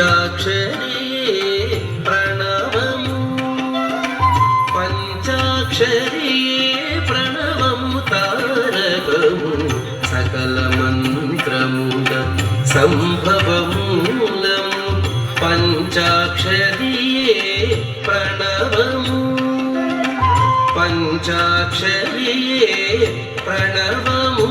పంచాక్షరీ ప్రణవము పంచాక్షరీ ప్రణవము తారకము సకల మంత్రముల సంభవమూలము పంచాక్షరీ ప్రణవము పంచాక్షరీ ప్రణవము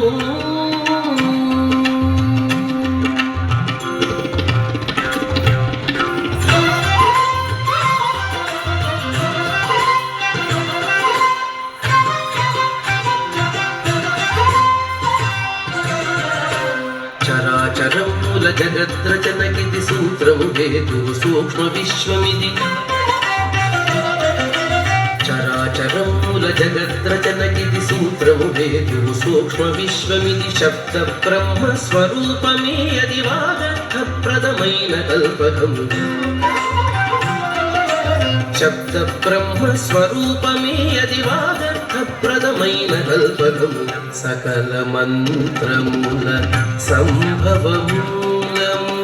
చరాచరముల జగద్రచనకిది సూత్రము హేతు సూక్ష్మ విశ్వమిది చరాచరముల జగద్రచనకిది సూత్రము హేతు సూక్ష్మ విశ్వమిది శబ్ద బ్రహ్మ స్వరూపమే అది వాగర్థప్రదమైన కల్పకము శబ్ద బ్రహ్మ స్వరూపమే అది వాగర్థప్రదమైన కల్పకము సకల మంత్రముల సంభవమూలము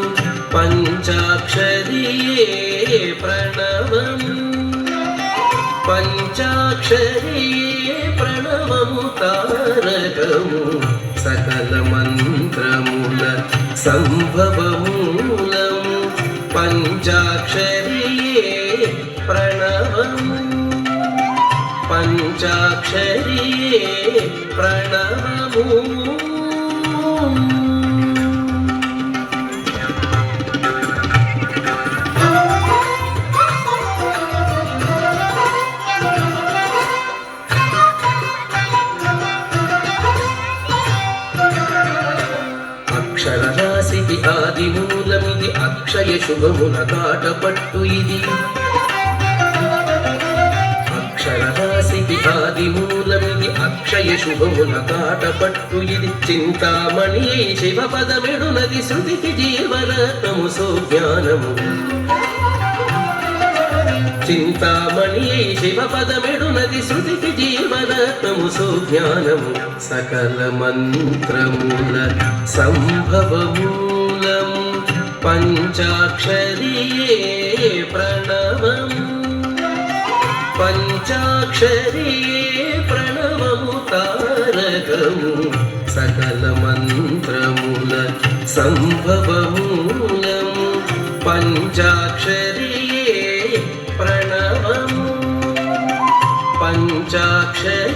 పంచాక్షరీ ప్రణవము పంచాక్షరీ ప్రణవము తారకము సకల మంత్రముల సంభవమూలము పంచాక్షరీ ప్రణవము పంచాక్షరీ ప్రణవము అక్షరరాశికి ఆది మూలమిది అక్షయ శుభముల కాటపట్టు ఇది అక్షరరాశికి ఆది మూలమిది అక్షయ శుభముల కాటపట్టు ఇది చింతామణి శివ పదమెడునది శృతికి జీవరత్నము సోజ్ఞానము చింతామణి శివ పదమెడునది శృతికి జీవరత్నము సోజ్ఞానము సకల మంత్రముల సంభవమూలము పంచాక్షరీ ప్రణవము పంచాక్షరీ ప్రణవము తారకము సకల మంత్రముల సంభవమూలము పంచాక్షరీ ప్రణవము పంచాక్షరీ